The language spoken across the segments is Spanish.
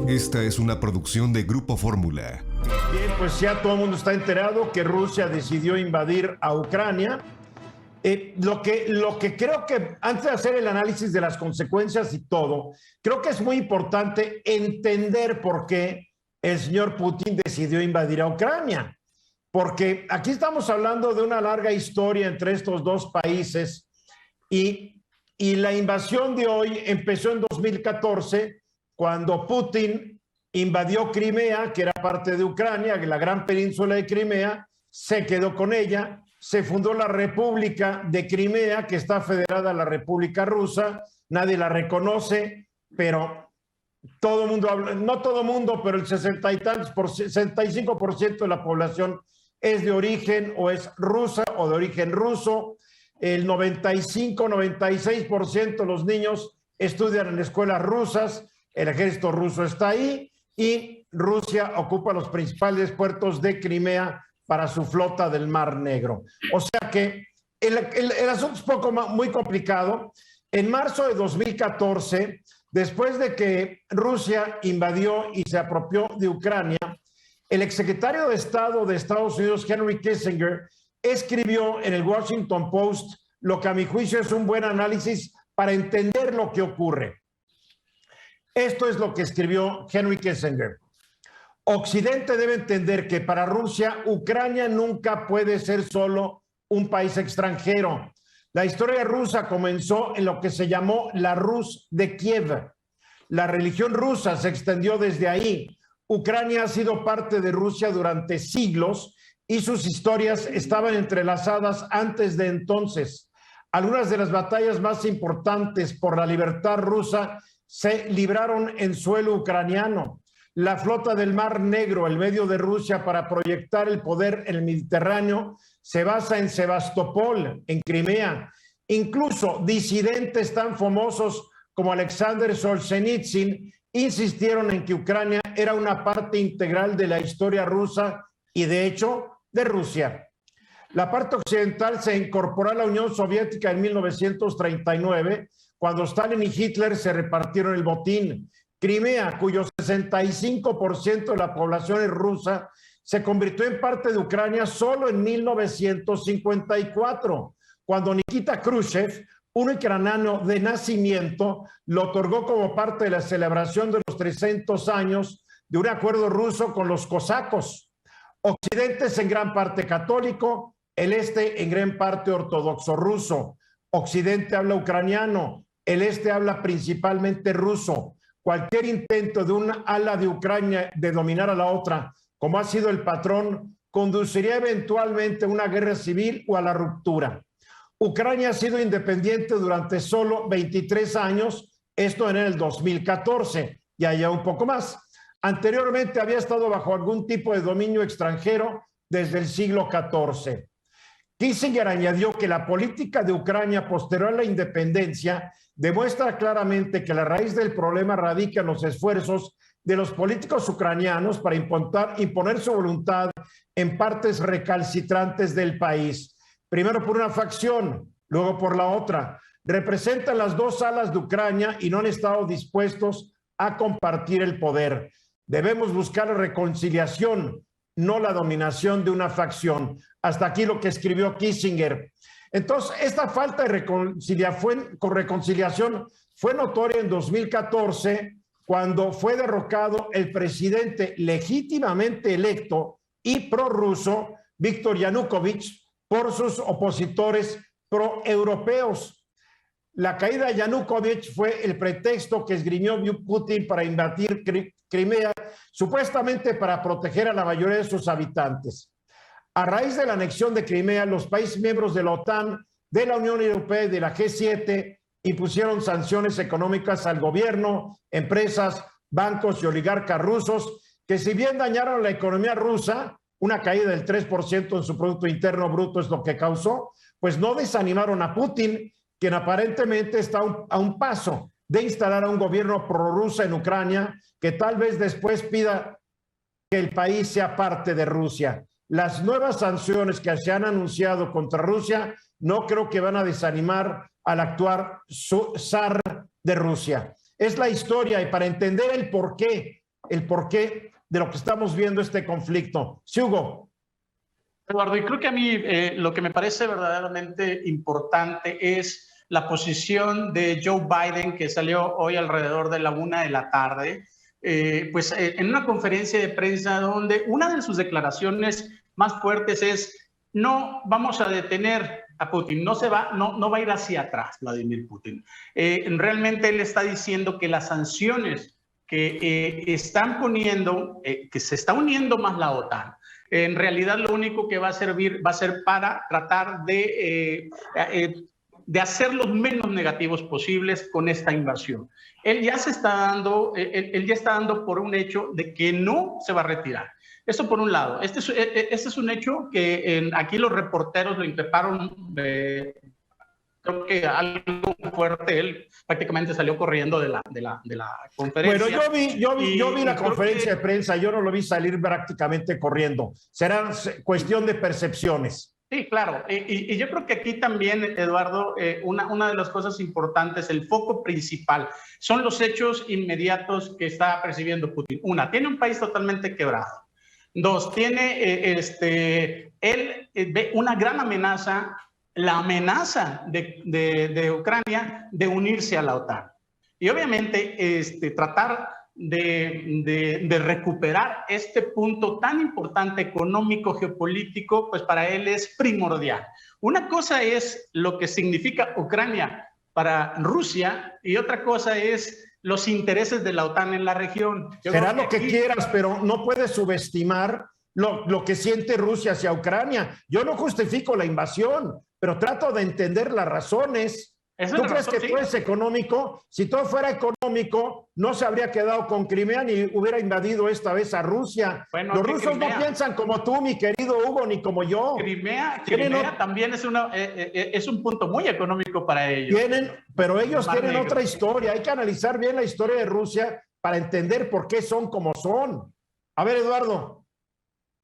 Esta es una producción de Grupo Fórmula. Bien, pues ya todo el mundo está enterado que Rusia decidió invadir a Ucrania. Lo que creo que, antes de hacer el análisis de las consecuencias y todo, creo que es muy importante entender por qué el señor Putin decidió invadir a Ucrania. Porque aquí estamos hablando de una larga historia entre estos dos países y la invasión de hoy empezó en 2014, cuando Putin invadió Crimea, que era parte de Ucrania, la gran península de Crimea, se quedó con ella, se fundó la República de Crimea, que está federada a la República Rusa, nadie la reconoce, pero todo el mundo habla, no todo el mundo, pero el 65% de la población es de origen o es rusa o de origen ruso. El 95-96% de los niños estudian en escuelas rusas, el ejército ruso está ahí y Rusia ocupa los principales puertos de Crimea para su flota del Mar Negro. O sea que el asunto es muy complicado. En marzo de 2014, después de que Rusia invadió y se apropió de Ucrania, el exsecretario de Estado de Estados Unidos, Henry Kissinger, escribió en el Washington Post lo que a mi juicio es un buen análisis para entender lo que ocurre. Esto es lo que escribió Henry Kissinger. Occidente debe entender que para Rusia, Ucrania nunca puede ser solo un país extranjero. La historia rusa comenzó en lo que se llamó la Rus de Kiev. La religión rusa se extendió desde ahí. Ucrania ha sido parte de Rusia durante siglos y sus historias estaban entrelazadas antes de entonces. Algunas de las batallas más importantes por la libertad rusa se libraron en suelo ucraniano. La flota del Mar Negro, el medio de Rusia para proyectar el poder en el Mediterráneo, se basa en Sebastopol, en Crimea. Incluso disidentes tan famosos como Alexander Solzhenitsyn insistieron en que Ucrania era una parte integral de la historia rusa y, de hecho, de Rusia. La parte occidental se incorporó a la Unión Soviética en 1939, cuando Stalin y Hitler se repartieron el botín. Crimea, cuyo 65% de la población es rusa, se convirtió en parte de Ucrania solo en 1954, cuando Nikita Khrushchev, un ucraniano de nacimiento, lo otorgó como parte de la celebración de los 300 años de un acuerdo ruso con los cosacos. Occidente es en gran parte católico, el este en gran parte ortodoxo ruso. Occidente habla ucraniano, el este habla principalmente ruso. Cualquier intento de una ala de Ucrania de dominar a la otra, como ha sido el patrón, conduciría eventualmente a una guerra civil o a la ruptura. Ucrania ha sido independiente durante solo 23 años, esto en el 2014, y allá un poco más. Anteriormente había estado bajo algún tipo de dominio extranjero desde el siglo XIV. Kissinger añadió que la política de Ucrania posterior a la independencia demuestra claramente que la raíz del problema radica en los esfuerzos de los políticos ucranianos para imponer su voluntad en partes recalcitrantes del país. Primero por una facción, luego por la otra. Representan las dos alas de Ucrania y no han estado dispuestos a compartir el poder. Debemos buscar la reconciliación, no la dominación de una facción. Hasta aquí lo que escribió Kissinger. Entonces, esta falta de reconciliación fue notoria en 2014, cuando fue derrocado el presidente legítimamente electo y prorruso, Víktor Yanukovych, por sus opositores proeuropeos. La caída de Yanukovych fue el pretexto que esgrimió Putin para invadir Crimea, supuestamente para proteger a la mayoría de sus habitantes. A raíz de la anexión de Crimea, los países miembros de la OTAN, de la Unión Europea y de la G7 impusieron sanciones económicas al gobierno, empresas, bancos y oligarcas rusos, que si bien dañaron la economía rusa, una caída del 3% en su Producto Interno Bruto es lo que causó, pues no desanimaron a Putin, quien aparentemente está a un paso de instalar a un gobierno prorruso en Ucrania, que tal vez después pida que el país sea parte de Rusia. Las nuevas sanciones que se han anunciado contra Rusia no creo que van a desanimar al actual zar de Rusia. es la historia y para entender el porqué de lo que estamos viendo este conflicto. Sí, Hugo. Eduardo, y creo que a mí lo que me parece verdaderamente importante es la posición de Joe Biden, que salió hoy alrededor de la 1:00 p.m, en una conferencia de prensa donde una de sus declaraciones más fuertes es: no vamos a detener a Putin, no va a ir hacia atrás Vladimir Putin. Realmente él está diciendo que las sanciones que están poniendo, que se está uniendo más la OTAN, en realidad lo único que va a servir va a ser para tratar de hacer los menos negativos posibles con esta invasión. Él ya está dando por un hecho de que no se va a retirar. Eso por un lado. Este es un hecho que aquí los reporteros lo increparon, creo que algo fuerte. Él prácticamente salió corriendo de la conferencia. Bueno, yo vi la conferencia de prensa, yo no lo vi salir prácticamente corriendo. Será cuestión de percepciones. Sí, claro. Y yo creo que aquí también, Eduardo, una de las cosas importantes, el foco principal, son los hechos inmediatos que está percibiendo Putin. Una, tiene un país totalmente quebrado. Dos, tiene él ve una gran amenaza, la amenaza de Ucrania de unirse a la OTAN. Y obviamente tratar de recuperar este punto tan importante económico, geopolítico, pues para él es primordial. Una cosa es lo que significa Ucrania para Rusia y otra cosa es los intereses de la OTAN en la región. Será lo que quieras, pero no puedes subestimar lo que siente Rusia hacia Ucrania. Yo no justifico la invasión, pero trato de entender las razones. ¿Tú crees que todo es económico? Si todo fuera económico, no se habría quedado con Crimea ni hubiera invadido esta vez a Rusia. Bueno, los rusos no piensan como tú, mi querido Hugo, ni como yo. Crimea también es un punto muy económico para ellos. Pero ellos tienen otra historia. Hay que analizar bien la historia de Rusia para entender por qué son como son. A ver, Eduardo.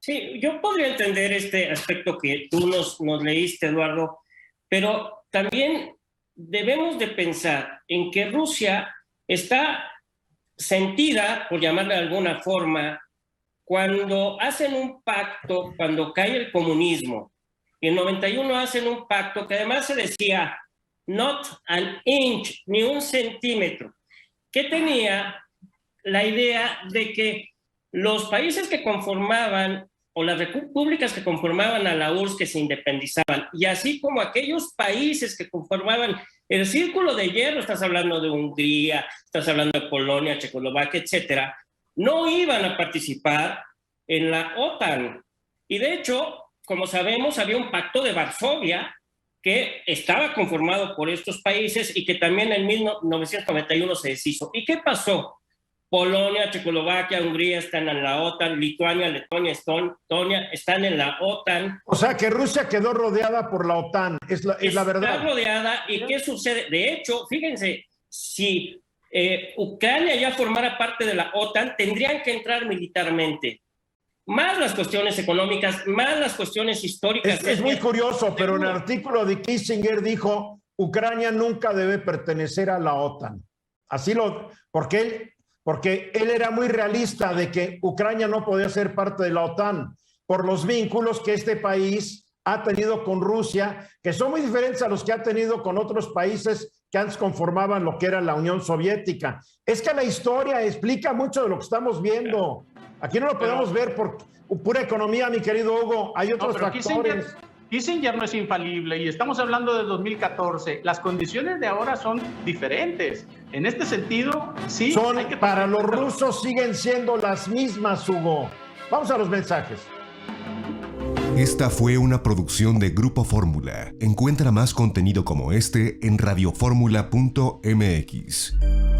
Sí, yo podría entender este aspecto que tú nos leíste, Eduardo, pero también debemos de pensar en que Rusia está sentida, por llamarle de alguna forma, cuando hacen un pacto, cuando cae el comunismo, y en 91 hacen un pacto que además se decía not an inch, ni un centímetro, que tenía la idea de que los países que conformaban o las repúblicas que conformaban a la URSS que se independizaban, y así como aquellos países que conformaban el Círculo de Hierro, estás hablando de Hungría, estás hablando de Polonia, Checoslovaquia, etcétera, no iban a participar en la OTAN. Y de hecho, como sabemos, había un pacto de Varsovia que estaba conformado por estos países y que también en 1991 se deshizo. ¿Y qué pasó? Polonia, Checoslovaquia, Hungría están en la OTAN, Lituania, Letonia, Estonia están en la OTAN. O sea que Rusia quedó rodeada por la OTAN, es la verdad. Está rodeada, ¿y qué sucede? De hecho, fíjense, si Ucrania ya formara parte de la OTAN, tendrían que entrar militarmente. Más las cuestiones económicas, más las cuestiones históricas. Es muy curioso, pero en el artículo de Kissinger dijo, Ucrania nunca debe pertenecer a la OTAN. Porque él era muy realista de que Ucrania no podía ser parte de la OTAN por los vínculos que este país ha tenido con Rusia, que son muy diferentes a los que ha tenido con otros países que antes conformaban lo que era la Unión Soviética. Es que la historia explica mucho de lo que estamos viendo. Aquí no lo podemos ver por pura economía, mi querido Hugo. Hay otros factores. Kissinger no es infalible y estamos hablando del 2014. Las condiciones de ahora son diferentes. En este sentido, sí. Para los rusos siguen siendo las mismas, Hugo. Vamos a los mensajes. Esta fue una producción de Grupo Fórmula. Encuentra más contenido como este en radioformula.mx.